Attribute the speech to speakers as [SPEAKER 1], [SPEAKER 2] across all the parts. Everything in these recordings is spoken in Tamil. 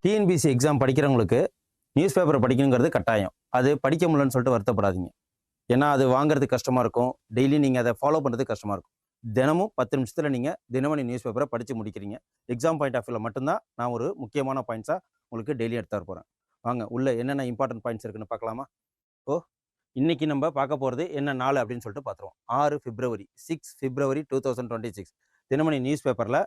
[SPEAKER 1] டிஎன்பிசி எக்ஸாம் படிக்கிறவங்களுக்கு நியூஸ் பேப்பரை படிக்கணுங்கிறது கட்டாயம். அது படிக்க முடியலன்னு சொல்லிட்டு வருத்தப்படாதீங்க. ஏன்னா அது வாங்குறதுக்கு கஷ்டமாக இருக்கும். டெய்லி நீங்கள் அதை ஃபாலோ பண்ணுறது கஷ்டமாக இருக்கும். தினமும் 10 நிமிஷத்தில் நீங்கள் தினமணி நியூஸ் பேப்பரை படித்து முடிக்கிறீங்க. எக்ஸாம் பாயிண்ட் ஆஃப் வியூவில் மட்டும்தான் நான் ஒரு முக்கியமான பாயிண்ட்ஸாக உங்களுக்கு டெய்லி எடுத்து தர போகிறேன். வாங்க உள்ள என்னென்ன இம்பார்ட்டன்ட் பாயிண்ட்ஸ் இருக்குன்னு பார்க்கலாமா? இன்னைக்கு நம்ம பார்க்க போகிறது என்ன நாள் அப்படின்னு சொல்லிட்டு பார்த்துருவோம். 6 பிப்ரவரி 2026 தினமணி நியூஸ் பேப்பரில்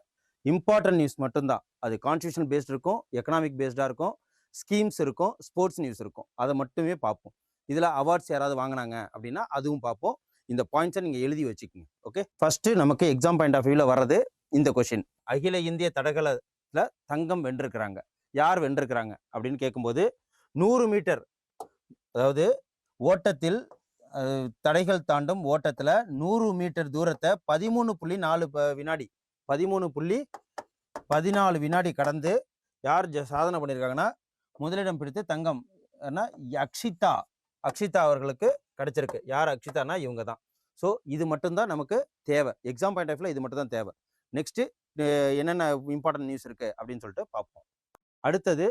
[SPEAKER 1] இம்பார்ட்டன்ட் நியூஸ் மட்டும்தான். அது கான்ஸ்டியூஷன் பேஸ்ட் இருக்கும், எக்கனாமிக் பேஸ்டாக இருக்கும், ஸ்கீம்ஸ் இருக்கும், ஸ்போர்ட்ஸ் நியூஸ் இருக்கும். அதை மட்டுமே பார்ப்போம். இதில் அவார்ட்ஸ் யாராவது வாங்கினாங்க அப்படின்னா அதுவும் பார்ப்போம். இந்த பாயிண்ட்ஸை நீங்கள் எழுதி வச்சுக்கோங்க. ஓகே, ஃபர்ஸ்ட் நமக்கு எக்ஸாம் பாயிண்ட் ஆஃப் வியூவில் வர்றது இந்த கொஷின். அகில இந்திய தடகளத்தில் தங்கம் வென்றிருக்கிறாங்க. யார் வென்றிருக்கிறாங்க அப்படின்னு கேட்கும்போது 100 மீட்டர், அதாவது ஓட்டத்தில் தடைகள் தாண்டும் ஓட்டத்தில் 100 மீட்டர் தூரத்தை 13.4 வினாடி 13.14 வினாடி கடந்து யார் சாதனை பண்ணியிருக்காங்கன்னா, முதலிடம் பிடித்து தங்கம் அக்ஷிதா அவர்களுக்கு கிடைச்சிருக்கு. யார் அக்ஷிதானா இவங்க தான். ஸோ இது மட்டும்தான் நமக்கு தேவை. எக்ஸாம் பாயிண்ட் ஆஃப் வியூவில் இது மட்டும் தான் தேவை. நெக்ஸ்ட் என்னென்ன இம்பார்ட்டன்ட் நியூஸ் இருக்கு அப்படின்னு சொல்லிட்டு பார்ப்போம். அடுத்தது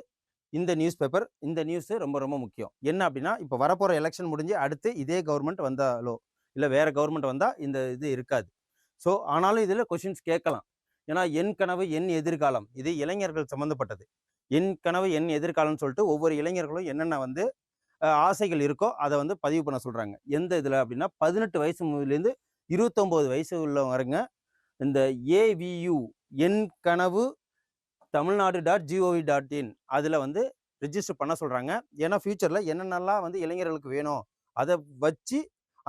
[SPEAKER 1] இந்த நியூஸ் பேப்பர், இந்த நியூஸ் ரொம்ப ரொம்ப முக்கியம். என்ன அப்படின்னா, இப்போ வரப்போகிற எலெக்ஷன் முடிஞ்சு அடுத்து இதே கவர்மெண்ட் வந்தாலோ இல்லை வேற கவர்மெண்ட் வந்தால் இந்த இது இருக்காது. ஸோ ஆனாலும் இதில் கொஷின்ஸ் கேட்கலாம். ஏன்னா என் கனவு என் எதிர்காலம், இது இளைஞர்கள் சம்மந்தப்பட்டது. என் கனவு என் எதிர்காலம்னு சொல்லிட்டு ஒவ்வொரு இளைஞர்களும் என்னென்ன ஆசைகள் இருக்கோ அதை பதிவு பண்ண சொல்கிறாங்க. எந்த இதில் அப்படின்னா 18 வயசு முதலேருந்து 29 வயசு உள்ளவங்க இந்த AVU என் கனவு tamilnadu.gov.in அதில் ரிஜிஸ்டர் பண்ண சொல்கிறாங்க. ஏன்னா ஃபியூச்சரில் என்னென்னலாம் இளைஞர்களுக்கு வேணும் அதை வச்சு,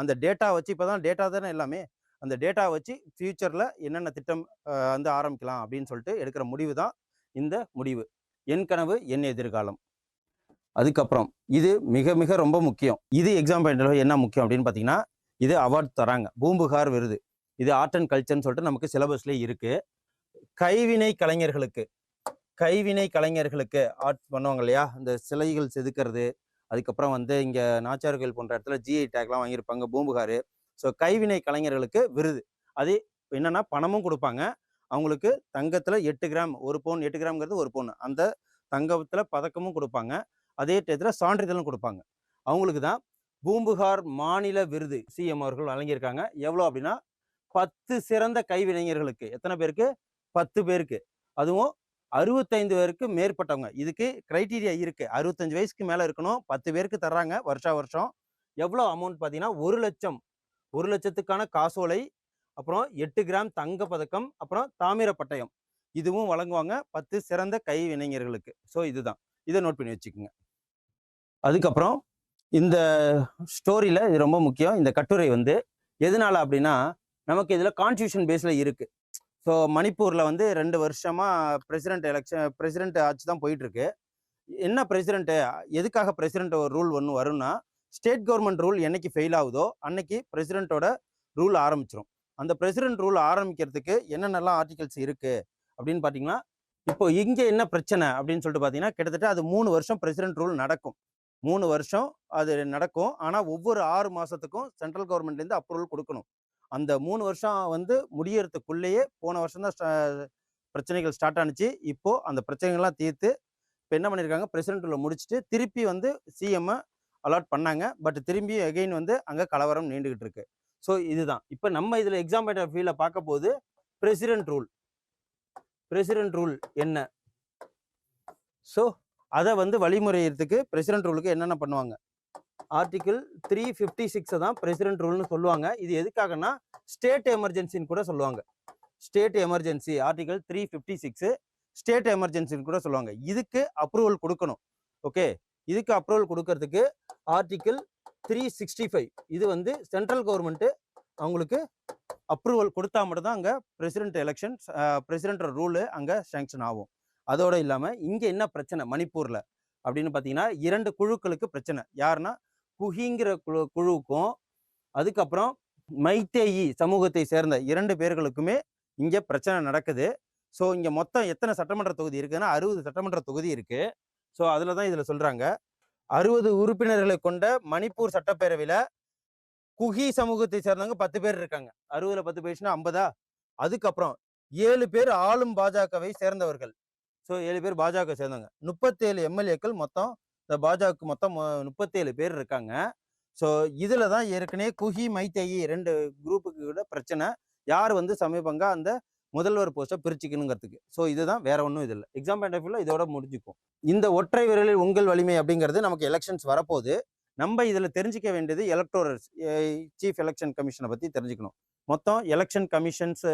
[SPEAKER 1] அந்த டேட்டா வச்சு, இப்போ தான் டேட்டா தானே எல்லாமே, அந்த டேட்டா வச்சு ஃபியூச்சரில் என்னென்ன திட்டம் ஆரம்பிக்கலாம் அப்படின்னு சொல்லிட்டு எடுக்கிற முடிவு தான் இந்த முடிவு. என் கனவு என் எதிர்காலம். அதுக்கப்புறம் இது மிக மிக ரொம்ப முக்கியம். இது எக்ஸாம் பாயிண்ட் என்ன முக்கியம் அப்படின்னு பார்த்தீங்கன்னா, இது அவார்ட் தராங்க. பூம்புகார் விருது. இது ஆர்ட் அண்ட் கல்ச்சர்னு சொல்லிட்டு நமக்கு சிலபஸ்லேயே இருக்குது. கைவினை கலைஞர்களுக்கு ஆர்ட் பண்ணுவாங்க இல்லையா, இந்த சிலைகள் செதுக்கிறது, அதுக்கப்புறம் இங்கே நாச்சார்கள் போன்ற இடத்துல GI டேக்லாம் வாங்கியிருப்பாங்க பூம்புகார். ஸோ கைவினை கலைஞர்களுக்கு விருது. அது என்னன்னா பணமும் கொடுப்பாங்க அவங்களுக்கு. தங்கத்தில் 8 கிராம் 1 பவுன், 8 கிராம்ங்கிறது 1 பவுன், அந்த தங்கத்தில் பதக்கமும் கொடுப்பாங்க. அதே டயத்தில் சான்றிதழும் கொடுப்பாங்க. அவங்களுக்கு தான் பூம்புகார் மாநில விருது CM அவர்கள் வழங்கியிருக்காங்க. எவ்வளோ அப்படின்னா 10 சிறந்த கைவினைஞர்களுக்கு. எத்தனை பேருக்கு? 10 பேருக்கு. அதுவும் 65 பேருக்கு மேற்பட்டவங்க. இதுக்கு கிரைட்டீரியா இருக்கு. 65 வயசுக்கு மேலே இருக்கணும். 10 பேருக்கு தர்றாங்க வருஷம். எவ்வளோ அமௌண்ட் பார்த்தீங்கன்னா 1 லட்சம். 1 லட்சத்துக்கான காசோலை, அப்புறம் 8 கிராம் தங்க பதக்கம், அப்புறம் தாமிர பட்டயம், இதுவும் வழங்குவாங்க 10 சிறந்த கைவினைஞர்களுக்கு. ஸோ இதுதான், இதை நோட் பண்ணி வச்சுக்கோங்க. அதுக்கப்புறம் இந்த ஸ்டோரியில் இது ரொம்ப முக்கியம். இந்த கட்டுரை எதனால அப்படின்னா, நமக்கு இதில் கான்ஸ்டியூஷன் பேஸில் இருக்குது. ஸோ மணிப்பூரில் 2 வருஷமாக பிரசிடென்ட் ஆட்சி தான் போயிட்டுருக்கு. என்ன பிரசிடென்ட்டு, எதுக்காக பிரசிடென்ட் ஒரு ரூல் ஒன்று வரும்னா, ஸ்டேட் கவர்மெண்ட் ரூல் என்னைக்கு ஃபெயில் ஆகுதோ அன்னைக்கு பிரசிடென்ட்டோட ரூல் ஆரம்பிச்சிடும். அந்த பிரசிடென்ட் ரூல் ஆரம்பிக்கிறதுக்கு என்னென்னலாம் ஆர்டிகல்ஸ் இருக்குது அப்படின்னு பார்த்தீங்கன்னா, இப்போ இங்கே என்ன பிரச்சனை அப்படின்னு சொல்லிட்டு பார்த்தீங்கன்னா, கிட்டத்தட்ட அது 3 வருஷம் பிரசிடென்ட் ரூல் நடக்கும். 3 வருஷம் அது நடக்கும். ஆனால் ஒவ்வொரு 6 மாதத்துக்கும் சென்ட்ரல் கவர்மெண்ட்லேருந்து அப்ரூவல் கொடுக்கணும். அந்த 3 வருஷம் முடியறதுக்குள்ளேயே போன வருஷம் தான் பிரச்சனைகள் ஸ்டார்ட் ஆனிச்சு. இப்போது அந்த பிரச்சனைகள்லாம் தீர்த்து இப்போ என்ன பண்ணியிருக்காங்க, பிரசிடென்ட் ரூலை முடிச்சுட்டு திருப்பி CM அலாட் பண்ணாங்க. பட் திரும்பி அகெயின் அங்கே கலவரம் நீண்டுகிட்டு இருக்கு. ஸோ இதுதான் இப்போ நம்ம இதில் எக்ஸாம் பாயிண்ட் ஆஃப் வியூவில் பார்க்க போது பிரசிடென்ட் ரூல் என்ன, ஸோ அதை வழிமுறையறதுக்கு பிரசிடென்ட் ரூலுக்கு என்னென்ன பண்ணுவாங்க. ஆர்டிகிள் 356 தான் பிரசிடென்ட் ரூல்னு சொல்லுவாங்க. இது எதுக்காகனா ஸ்டேட் எமர்ஜென்சின்னு கூட சொல்லுவாங்க. ஸ்டேட் எமர்ஜென்சி ஆர்டிகிள் 356 ஸ்டேட் எமர்ஜென்சின்னு கூட சொல்லுவாங்க. இதுக்கு அப்ரூவல் கொடுக்கணும். ஓகே, இதுக்கு அப்ரூவல் கொடுக்கறதுக்கு ஆர்டிகிள் 365 இது சென்ட்ரல் கவர்மெண்ட் அவங்களுக்கு அப்ரூவல் கொடுத்தா மட்டும்தான் அங்கே பிரசிடென்ட் ரூலு அங்கே சேங்ஷன் ஆகும். அதோடு இல்லாமல் இங்கே என்ன பிரச்சனை மணிப்பூரில் அப்படின்னு பார்த்தீங்கன்னா, 2 குழுக்களுக்கு பிரச்சனை. யாருன்னா குஹிங்கிற குழுவுக்கும் அதுக்கப்புறம் மைத்தேயி சமூகத்தை சேர்ந்த 2 பேர்களுக்குமே இங்கே பிரச்சனை நடக்குது. ஸோ இங்கே மொத்தம் எத்தனை சட்டமன்ற தொகுதி இருக்குதுன்னா 60 சட்டமன்ற தொகுதி இருக்குது. ஸோ அதில் தான் இதில் சொல்கிறாங்க 60 உறுப்பினர்களை கொண்ட மணிப்பூர் சட்டப்பேரவையில் குகி சமூகத்தை சேர்ந்தவங்க 10 பேர் இருக்காங்க. 60ல 10 போயிடுச்சுன்னா 50ஆ? அதுக்கப்புறம் 7 பேர் ஆளும் பாஜகவை சேர்ந்தவர்கள். ஸோ 7 பேர் பாஜக சேர்ந்தவங்க. 37 எம்எல்ஏக்கள் மொத்தம் இந்த பாஜகவுக்கு மொத்தம் 37 பேர் இருக்காங்க. ஸோ இதுல தான் ஏற்கனவே குகி மைத்தேயி 2 குரூப்புக்கு கூட பிரச்சனை. யார் வந்து சமீபங்க அந்த முதல்வர் போஸ்ட்டை பிரிச்சுக்கணுங்கிறதுக்கு. ஸோ இதுதான், வேற ஒன்றும் இது இல்லை. எக்ஸாம் பாயிண்ட் ஆஃப் வியூல இதோட முடிஞ்சுக்கும். இந்த ஒற்றை விரலில் உங்கள் வலிமை அப்படிங்கிறது நமக்கு எலெக்ஷன்ஸ் வரப்போகுது. நம்ம இதுல தெரிஞ்சுக்க வேண்டியது எலக்டோரல்ஸ், சீஃப் எலெக்ஷன் கமிஷனை பத்தி தெரிஞ்சுக்கணும். மொத்தம் எலெக்ஷன் கமிஷன்ஸ்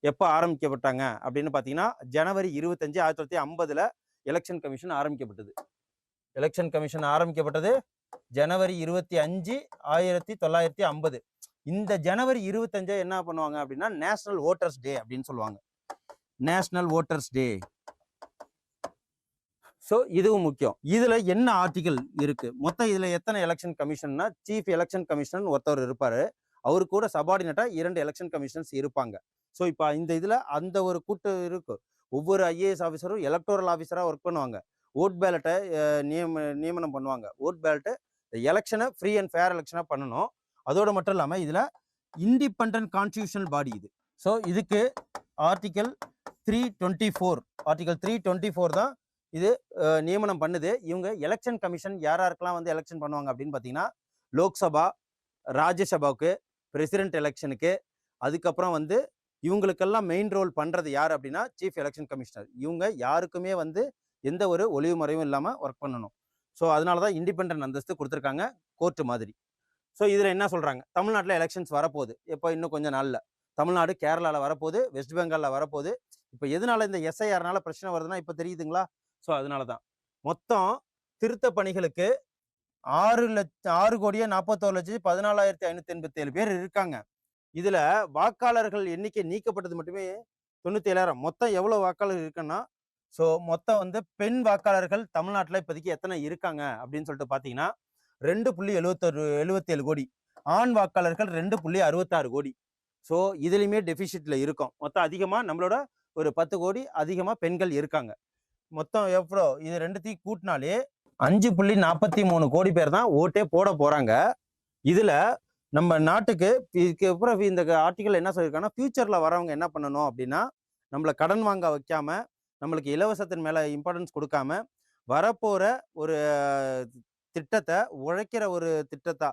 [SPEAKER 1] எப்போ ஆரம்பிக்கப்பட்டாங்க அப்படின்னு பார்த்தீங்கன்னா, ஜனவரி 25 1950ல எலெக்ஷன் கமிஷன் ஆரம்பிக்கப்பட்டது. எலெக்ஷன் கமிஷன் ஆரம்பிக்கப்பட்டது ஜனவரி 25 1950. இந்த ஜனவரி 25 என்ன பண்ணுவாங்க அப்படின்னா நேஷனல் ஓட்டர்ஸ் டே அப்படின்னு சொல்லுவாங்க. நேஷனல் ஓட்டர்ஸ் டே. ஸோ இதுவும் முக்கியம். இதுல என்ன ஆர்டிகல் இருக்கு, மொத்தம் இதுல எத்தனை எலெக்ஷன் கமிஷன்னா, சீஃப் எலெக்ஷன் கமிஷனர் ஒருத்தர் இருப்பாரு. அவரு கூட சபார்டினேட்டா 2 எலெக்ஷன் கமிஷனர்ஸ் இருப்பாங்க. ஸோ இப்போ இந்த இதுல அந்த ஒரு கூட்டு இருக்கு. ஒவ்வொரு ஐஏஎஸ் ஆஃபீஸரும் எலக்டோரல் ஆஃபீஸரா ஒர்க் பண்ணுவாங்க. ஓட் பேலட்டை நியமனம் பண்ணுவாங்க. ஓட் பேலட்டு எலெக்ஷனை ஃப்ரீ அண்ட் ஃபேர் எலெக்ஷனா பண்ணணும். அதோட மட்டும் இல்லாம இதுல இண்டிபெண்டன்ட் கான்ஸ்டிடியூஷனல் பாடி இது. ஸோ இதுக்கு ஆர்டிகல் 324 தான் இது நியமனம் பண்ணுது. இவங்க எலெக்ஷன் கமிஷன் யாருக்கெல்லாம் வந்து எலெக்ஷன் பண்ணுவாங்க அப்படின்னு பார்த்தீங்கன்னா, லோக்சபா, ராஜ்யசபாவுக்கு, பிரசிடென்ட் எலெக்ஷனுக்கு, அதுக்கப்புறம் வந்து இவங்களுக்கெல்லாம் மெயின் ரோல் பண்றது யார் அப்படின்னா சீஃப் எலெக்ஷன் கமிஷனர். இவங்க யாருக்குமே வந்து எந்த ஒரு ஒளிவு மறைவும் இல்லாமல் ஒர்க் பண்ணணும். ஸோ அதனால தான் இண்டிபெண்டன்ட் அந்தஸ்து கொடுத்துருக்காங்க, கோர்ட்டு மாதிரி. ஸோ இதில் என்ன சொல்கிறாங்க, தமிழ்நாட்டில் எலெக்ஷன்ஸ் வரப்போகுது. இப்போ இன்னும் கொஞ்சம் நாளில் தமிழ்நாடு, கேரளாவில் வரப்போகுது, வெஸ்ட் பெங்காலில் வரப்போகுது. இப்போ எதனால இந்த எஸ்ஐஆர்னால பிரச்சனை வருதுன்னா இப்போ தெரியுதுங்களா? ஸோ அதனால தான் மொத்தம் திருத்த பணிகளுக்கு 6,41,14,587 பேர் இருக்காங்க. இதுல வாக்காளர்கள் எண்ணிக்கை நீக்கப்பட்டது மட்டுமே 97,000. மொத்தம் எவ்வளவு வாக்காளர் இருக்குன்னா, ஸோ மொத்தம் வந்து பெண் வாக்காளர்கள் தமிழ்நாட்டில் இப்போதைக்கு எத்தனை இருக்காங்க அப்படின்னு சொல்லிட்டு பார்த்தீங்கன்னா 2.77 கோடி. ஆண் வாக்காளர்கள் 2.66 கோடி. ஸோ இதுலையுமே டெபிசிட்ல இருக்கும். மொத்தம் அதிகமாக நம்மளோட ஒரு 10 கோடி அதிகமாக பெண்கள் இருக்காங்க. மொத்தம் எவ்வளோ இது ரெண்டுத்தையும் கூட்டினாலே 5.43 கோடி பேர் தான் ஓட்டே போட போறாங்க. இதுல நம்ம நாட்டுக்கு இதுக்கப்புறம் இந்த ஆர்டிகல் என்ன சொல்லியிருக்காங்கன்னா, ஃபியூச்சர்ல வரவங்க என்ன பண்ணணும் அப்படின்னா, நம்மளை கடன் வாங்க வைக்காம, நம்மளுக்கு இலவசத்தின் மேல இம்பார்ட்டன்ஸ் கொடுக்காம, வரப்போற ஒரு திட்டத்தை, உழைக்கிற ஒரு திட்டத்தா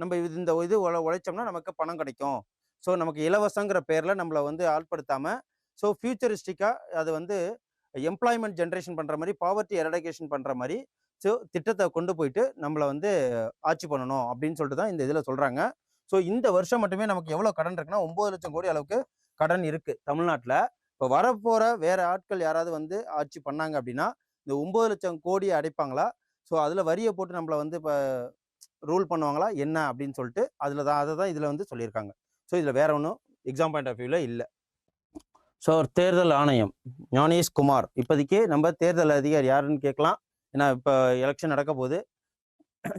[SPEAKER 1] நம்ம இந்த இது உழைச்சோம்னா நமக்கு பணம் கிடைக்கும். ஸோ நமக்கு இலவசங்கிற பேர்ல நம்மளை வந்து ஆட்படுத்தாம, ஸோ ஃபியூச்சரிஸ்டிக்கா அது வந்து எம்ப்ளாய்மெண்ட் ஜென்ரேஷன் பண்ற மாதிரி, பாவர்ட்டி எரடிகேஷன் பண்ற மாதிரி, ஸோ திட்டத்தை கொண்டு போயிட்டு நம்மளை வந்து ஆட்சி பண்ணணும் அப்படின்னு சொல்லிட்டு தான் இந்த இதுல சொல்றாங்க. ஸோ இந்த வருஷம் மட்டுமே நமக்கு எவ்வளவு கடன் இருக்குன்னா 9 லட்சம் கோடி அளவுக்கு கடன் இருக்கு தமிழ்நாட்டில். இப்போ வரப்போற வேற ஆட்கள் யாராவது வந்து ஆட்சி பண்ணாங்க அப்படின்னா இந்த 9 லட்சம் கோடியை அடைப்பாங்களா? ஸோ அதுல வரியை போட்டு நம்மளை வந்து இப்போ ரூல் பண்ணுவாங்களா என்ன அப்படின்னு சொல்லிட்டு அதை தான் இதுல வந்து சொல்லியிருக்காங்க. ஸோ இதுல வேற ஒன்றும் எக்ஸாம் பாயிண்ட் ஆஃப் வியூல இல்லை. ஸோ தேர்தல் ஆணையம் ஞானேஷ் குமார், இப்போதைக்கு நம்ம தேர்தல் அதிகாரி யாருன்னு கேட்கலாம். ஏன்னா இப்போ எலெக்ஷன் நடக்க போகுது.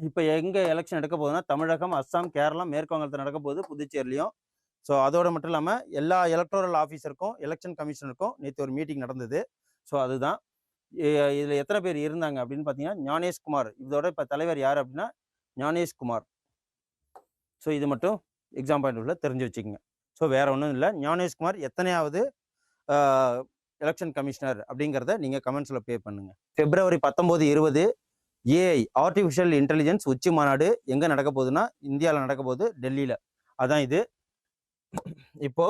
[SPEAKER 1] இப்போ எங்கே எலெக்ஷன் நடக்க போகுதுன்னா தமிழகம், அஸ்ஸாம், கேரளா, மேற்கு வங்கத்தில் நடக்க போகுது, புதுச்சேரிலையும். ஸோ அதோட மட்டும் இல்லாமல் எல்லா எலக்டோரல் ஆஃபீஸருக்கும் எலெக்ஷன் கமிஷனருக்கும் நேற்று ஒரு மீட்டிங் நடந்தது. ஸோ அதுதான் இதில் எத்தனை பேர் இருந்தாங்க அப்படின்னு பார்த்தீங்கன்னா ஞானேஷ் குமார். இதோட இப்போ தலைவர் யார் அப்படின்னா ஞானேஷ் குமார். ஸோ இது மட்டும் எக்ஸாம் பாயிண்ட் உள்ள தெரிஞ்சு வச்சுக்கோங்க. ஸோ வேற ஒன்றும் இல்லை. ஞானேஷ் குமார் எத்தனையாவது எலெக்ஷன் கமிஷனர் அப்படிங்கிறத நீங்கள் கமெண்ட்ஸில் பே பண்ணுங்க. February 19, 20 ஏஐ ஆர்டிஃபிஷியல் இன்டெலிஜென்ஸ் உச்சி மாநாடு எங்கே நடக்க போகுதுன்னா இந்தியாவில் நடக்க போகுது, டெல்லியில். அதான் இது. இப்போ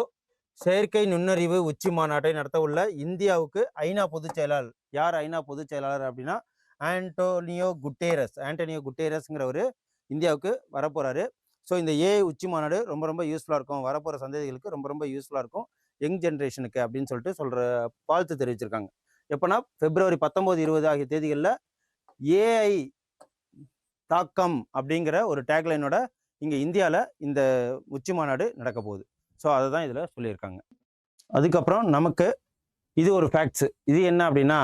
[SPEAKER 1] செயற்கை நுண்ணறிவு உச்சி மாநாட்டை நடத்த உள்ள இந்தியாவுக்கு ஐநா பொதுச் செயலாளர் யார்? ஐநா பொதுச் செயலாளர் அப்படின்னா ஆண்டோனியோ குட்டேரஸ்ங்கிறவர் இந்தியாவுக்கு வரப்போறாரு. ஸோ இந்த ஏஐ உச்சி மாநாடு ரொம்ப ரொம்ப யூஸ்ஃபுல்லாக இருக்கும், வரப்போகிற சந்ததிகளுக்கு ரொம்ப ரொம்ப யூஸ்ஃபுல்லாக இருக்கும், யங் ஜென்ரேஷனுக்கு அப்படின்னு சொல்லிட்டு வாழ்த்து தெரிவிச்சிருக்காங்க. எப்போனா February 19, 20 ஆகிய தேதிகளில் ஏஐ தாக்கம் அப்படிங்கிற ஒரு டேக்லைனோட இங்கே இந்தியாவில் இந்த உச்சி மாநாடு நடக்க போகுது. ஸோ அதை தான் இதில் சொல்லியிருக்காங்க. அதுக்கப்புறம் நமக்கு இது ஒரு ஃபேக்ட்ஸு. இது என்ன அப்படின்னா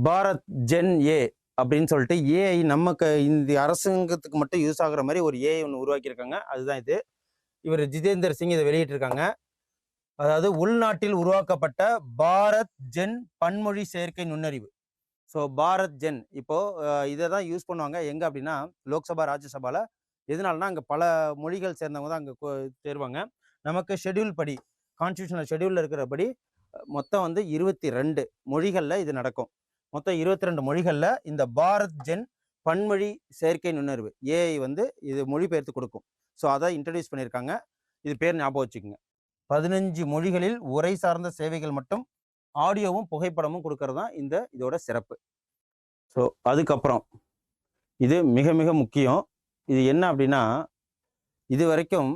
[SPEAKER 1] பாரத் ஜென் ஏ அப்படின்னு சொல்லிட்டு ஏஐ நமக்கு இந்த அரசாங்கத்துக்கு மட்டும் யூஸ் ஆகுற மாதிரி ஒரு ஏஐ ஒன்று உருவாக்கியிருக்காங்க. அதுதான் இது. இவர் ஜிதேந்தர் சிங் இதை வெளியிட்டிருக்காங்க. அதாவது உள்நாட்டில் உருவாக்கப்பட்ட பாரத் ஜென் பன்மொழி செயற்கை நுண்ணறிவு. ஸோ பாரத் ஜென் இப்போ இதை தான் யூஸ் பண்ணுவாங்க எங்கே அப்படின்னா லோக்சபா, ராஜ்யசபாவில் எதனாலனா அங்கே பல மொழிகள் சேர்ந்தவங்க தான் அங்கே சேருவாங்க. நமக்கு ஷெட்யூல் படி, கான்ஸ்டியூஷனல் ஷெட்யூலில் இருக்கிறபடி மொத்தம் வந்து 22 மொழிகளில் இது நடக்கும். மொத்தம் 22 மொழிகளில் இந்த பாரத் ஜென் பன்மொழி செயற்கை நுண்ணறிவு ஏஐ வந்து இது மொழிபெயர்த்து கொடுக்கும். ஸோ அதை இன்ட்ரடியூஸ் பண்ணியிருக்காங்க. இது பேர் ஞாபகம் வச்சுக்கோங்க. 15 மொழிகளில் உரை சார்ந்த சேவைகள் மட்டும் ஆடியோவும் புகைப்படமும் கொடுக்கறது தான் இதோட சிறப்பு. ஸோ அதுக்கப்புறம் இது மிக மிக முக்கியம். இது என்ன அப்படின்னா, இது வரைக்கும்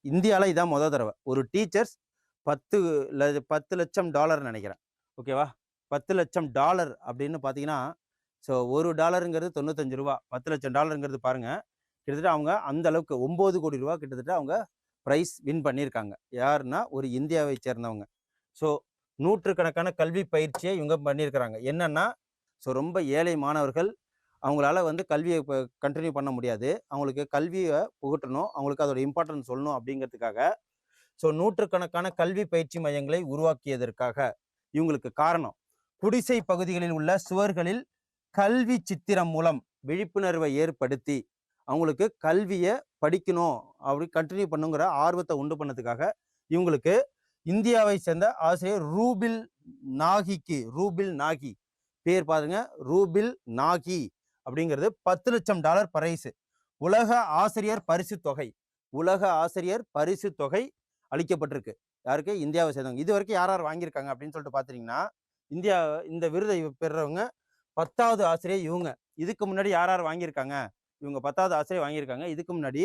[SPEAKER 1] இந்தியாவில் இதான் முதல் தடவை ஒரு டீச்சர்ஸ் $10 லட்சம் நினைக்கிறேன். ஓகேவா? $10 லட்சம் அப்படின்னு பார்த்தீங்கன்னா, ஸோ $1ங்கிறது 95 ரூபா. $10 லட்சம் பாருங்க. கிட்டத்தட்ட அவங்க அந்த அளவுக்கு 9 கோடி ரூபா கிட்டத்தட்ட அவங்க ப்ரைஸ் வின் பண்ணியிருக்காங்க. யாருன்னா ஒரு இந்தியாவை சேர்ந்தவங்க. ஸோ நூற்றுக்கணக்கான கல்வி பயிற்சியை இவங்க பண்ணியிருக்கிறாங்க. என்னன்னா, ஸோ ரொம்ப ஏழை மாணவர்கள் அவங்களால வந்து கல்வியை இப்போ கண்டினியூ பண்ண முடியாது. அவங்களுக்கு கல்வியை புகட்டணும், அவங்களுக்கு அதோட இம்பார்ட்டன்ஸ் சொல்லணும் அப்படிங்கிறதுக்காக ஸோ நூற்றுக்கணக்கான கல்வி பயிற்சி மையங்களை உருவாக்கியதற்காக இவங்களுக்கு காரணம், குடிசை பகுதிகளில் உள்ள சுவர்களில் கல்வி சித்திரம் மூலம் விழிப்புணர்வை ஏற்படுத்தி அவங்களுக்கு கல்வியை படிக்கணும் அப்படி கண்டினியூ பண்ணுங்கிற ஆர்வத்தை உண்டு பண்ணதுக்காக இவங்களுக்கு இந்தியாவை சேர்ந்த ஆசிரியர் ரூபில் நாகி பேர் பாருங்க, ரூபில் நாகி அப்படிங்கிறது $10 லட்சம் பரிசு. உலக ஆசிரியர் பரிசு தொகை அளிக்கப்பட்டிருக்கு. யாருக்கு? இந்தியாவை சேர்ந்தவங்க. இது வரைக்கும் யார் யார் வாங்கியிருக்காங்க அப்படின்னு சொல்லிட்டு பார்த்தீங்கன்னா, இந்த விருதை பெறுறவங்க 10வது ஆசிரியர் இவங்க. இதுக்கு முன்னாடி யார் யார் வாங்கியிருக்காங்க? இவங்க 10வது ஆசிரியர் வாங்கியிருக்காங்க. இதுக்கு முன்னாடி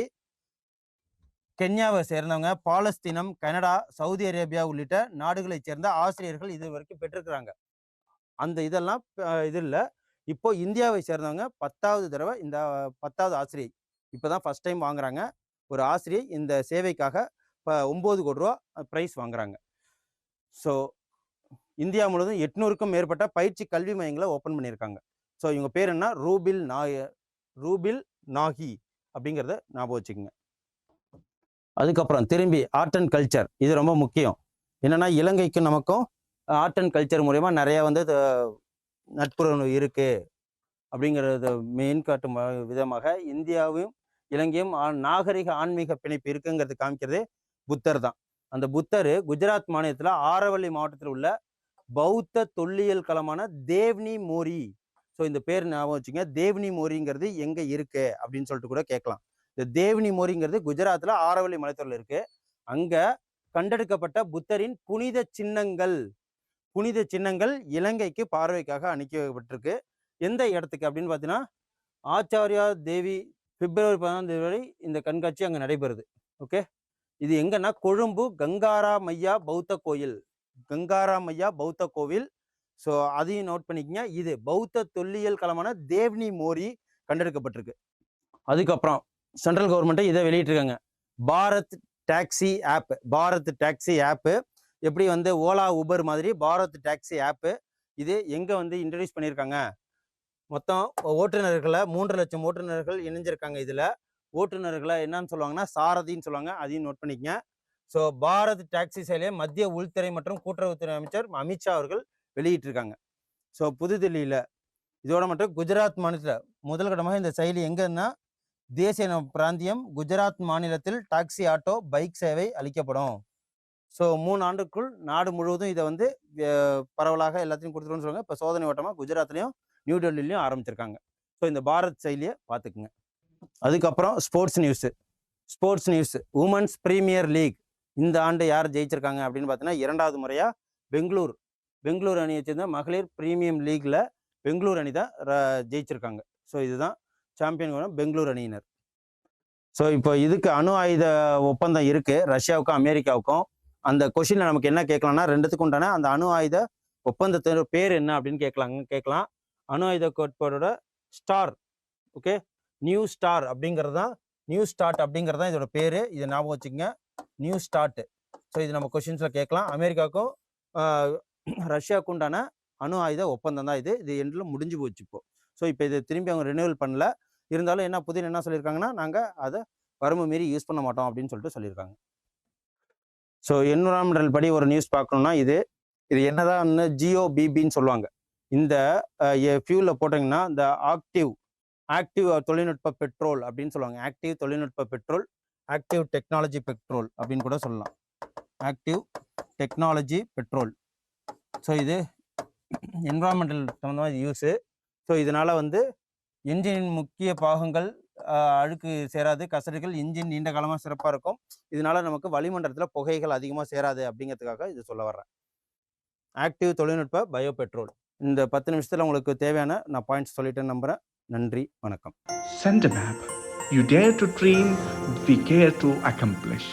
[SPEAKER 1] கென்யாவை சேர்ந்தவங்க, பாலஸ்தீனம், கனடா, சவுதி அரேபியா உள்ளிட்ட நாடுகளை சேர்ந்த ஆசிரியர்கள் இது வரைக்கும் பெற்றிருக்கிறாங்க. அந்த இதெல்லாம் இது இல்லை. இப்போ இந்தியாவை சேர்ந்தவங்க 10வது தடவை இந்த 10வது ஆசிரியை இப்போதான் ஃபர்ஸ்ட் டைம் வாங்குறாங்க. ஒரு ஆசிரியை இந்த சேவைக்காக 9 கோடி ரூபா ப்ரைஸ் வாங்குறாங்க. ஸோ இந்தியா முழுவதும் 800க்கும் மேற்பட்ட பயிற்சி கல்வி மையங்களை ஓப்பன் பண்ணியிருக்காங்க. ஸோ இவங்க பேர் என்ன? ரூபில் நாகி அப்படிங்கிறத ஞாபகம் வச்சுக்கோங்க. அதுக்கப்புறம் திரும்பி ஆர்ட் அண்ட் கல்ச்சர், இது ரொம்ப முக்கியம். என்னன்னா, இலங்கைக்கும் நமக்கும் ஆர்ட் அண்ட் கல்ச்சர் மூலயமா நிறைய வந்து நட்புறவு இருக்கு அப்படிங்கிறத மெயின் காட்டும் விதமாக இந்தியாவும் இலங்கையும் நாகரிக ஆன்மீக பிணைப்பு இருக்குங்கிறது காமிக்கிறது புத்தர் தான். அந்த புத்தர் குஜராத் மாநிலத்தில் ஆரவல்லி மாவட்டத்தில் உள்ள பௌத்த தொல்லியல் களமான தேவ்னி மோரி. ஸோ இந்த பேர் ஞாபகம் வச்சுங்க. தேவ்னி மோரிங்கிறது எங்கே இருக்கு அப்படின்னு சொல்லிட்டு கூட கேட்கலாம். இந்த தேவ்னி மோரிங்கிறது குஜராத்தில் ஆரவல்லி மலைத்தொடரில் இருக்கு. அங்கே கண்டெடுக்கப்பட்ட புத்தரின் புனித சின்னங்கள் இலங்கைக்கு பார்வைக்காக அனுப்பப்பட்டிருக்கு. எந்த இடத்துக்கு அப்படின்னு பார்த்தீங்கன்னா, ஆச்சாரியா தேவி பிப்ரவரி 14 வரை இந்த கண்காட்சி அங்கே நடைபெறுது. ஓகே, இது எங்கன்னா கொழும்பு கங்காராமையா பௌத்த கோவில். ஸோ அதையும் நோட் பண்ணிக்கங்க. இது பௌத்த தொல்லியல் களமான தேவ்னி மோரி கண்டெடுக்கப்பட்டிருக்கு. அதுக்கப்புறம் சென்ட்ரல் கவர்மெண்ட்டை இதை வெளியிட்டிருக்காங்க. பாரத் டாக்ஸி ஆப்பு எப்படி வந்து ஓலா ஊபர் மாதிரி பாரத் டாக்ஸி ஆப்பு இது எங்கே வந்து இன்ட்ரடியூஸ் பண்ணியிருக்காங்க? மொத்தம் ஓட்டுநர்களை 3 லட்சம் ஓட்டுநர்கள் இணைஞ்சிருக்காங்க. இதில் ஓட்டுநர்களை என்னன்னு சொல்லுவாங்கன்னா சாரதின்னு சொல்லுவாங்க. அதையும் நோட் பண்ணிக்கங்க. ஸோ பாரத் டாக்ஸி செயலியை மத்திய உள்துறை மற்றும் கூட்டுறவுத்துறை அமைச்சர் அமித்ஷா அவர்கள் வெளியிட்டிருக்காங்க. ஸோ புதுதில்லியில். இதோட மட்டும் குஜராத் மாநிலத்தில் முதல் கட்டமாக இந்த செயலி எங்கன்னா தேசிய பிராந்தியம் குஜராத் மாநிலத்தில் டாக்ஸி ஆட்டோ பைக் சேவை அளிக்கப்படும். ஸோ 3 ஆண்டுக்குள் நாடு முழுவதும் இதை வந்து பரவலாக எல்லாத்தையும் கொடுத்துருன்னு சொல்லுவாங்க. இப்போ சோதனை ஓட்டமாக குஜராத்லையும் நியூ டெல்லிலையும் ஆரம்பிச்சிருக்காங்க. ஸோ இந்த பாரத் செயலியை பார்த்துக்குங்க. அதுக்கப்புறம் sports news women's premier league இந்த ஆண்டு யார் ஜெயிச்சிருக்காங்க அப்படின்னு பார்த்தீங்கன்னா, 2வது முறையாக பெங்களூர் அணியை சேர்ந்த மகளிர் பிரீமியம் லீக்ல பெங்களூர் அணி தான் ஜெயிச்சிருக்காங்க. ஸோ இதுதான் சாம்பியன் பெங்களூர் அணியினர். ஸோ இப்போ இதுக்கு அணு ஆயுத ஒப்பந்தம் இருக்கு ரஷ்யாவுக்கும் அமெரிக்காவுக்கும். அந்த கொஸ்டின்ல நமக்கு என்ன கேட்கலாம்னா, ரெண்டுத்துக்கு உண்டான அந்த அணு ஆயுத ஒப்பந்தத்தோட பேர் என்ன அப்படின்னு கேட்கலாம். அணு ஆயுத கோட்பாடோட ஸ்டார், ஓகே, நியூ ஸ்டார்ட் அப்படிங்கிறது தான் இதோட பேரு. இதை ஞாபகம் வச்சுக்கோங்க, நியூ ஸ்டார்ட். ஸோ இது நம்ம கொஸ்டின்ஸ்ல கேட்கலாம். அமெரிக்காவுக்கும் ரஷ்யாவுக்கு உண்டான அணு ஆயுத ஒப்பந்தம் தான் இது எண்டில் முடிஞ்சு போச்சு இப்போ. ஸோ இப்போ இது திரும்பி அவங்க ரினியூவல் பண்ணல. இருந்தாலும் என்ன சொல்லியிருக்காங்கன்னா, நாங்கள் அதை வரம்பு மீறி யூஸ் பண்ண மாட்டோம் அப்படின்னு சொல்லிட்டு சொல்லியிருக்காங்க. ஸோ என்விரான்மெண்டல் படி ஒரு நியூஸ் பார்க்கணும்னா இது என்னதான் ஜிஓபிபின்னு சொல்லுவாங்க. இந்த ஃபியூலில் போட்டிங்கன்னா இந்த ஆக்டிவ் தொழில்நுட்ப பெட்ரோல் அப்படின்னு சொல்லுவாங்க. ஆக்டிவ் தொழில்நுட்ப பெட்ரோல், ஆக்டிவ் டெக்னாலஜி பெட்ரோல் அப்படின்னு கூட சொல்லலாம். Active technology petrol. ஸோ இது என்விரான்மெண்டல் சம்மந்தமாக யூஸு. ஸோ இதனால் வந்து இன்ஜினின் முக்கிய பாகங்கள் அழுக்கு சேராது, கசடுகள், இன்ஜின் நீண்ட காலமாக சிறப்பாக இருக்கும். இதனால நமக்கு வளிமண்டலத்தில் புகைகள் அதிகமாக சேராது அப்படிங்கிறதுக்காக இது சொல்ல வர்றேன். ஆக்டிவ் தொழில்நுட்ப பயோ பெட்ரோல். இந்த 10 நிமிஷத்தில் உங்களுக்கு தேவையான நான் பாயிண்ட்ஸ் சொல்லிட்டேன்னு நம்புகிறேன். நன்றி, வணக்கம்.
[SPEAKER 2] Send a map. You dare to dream, we care to accomplish.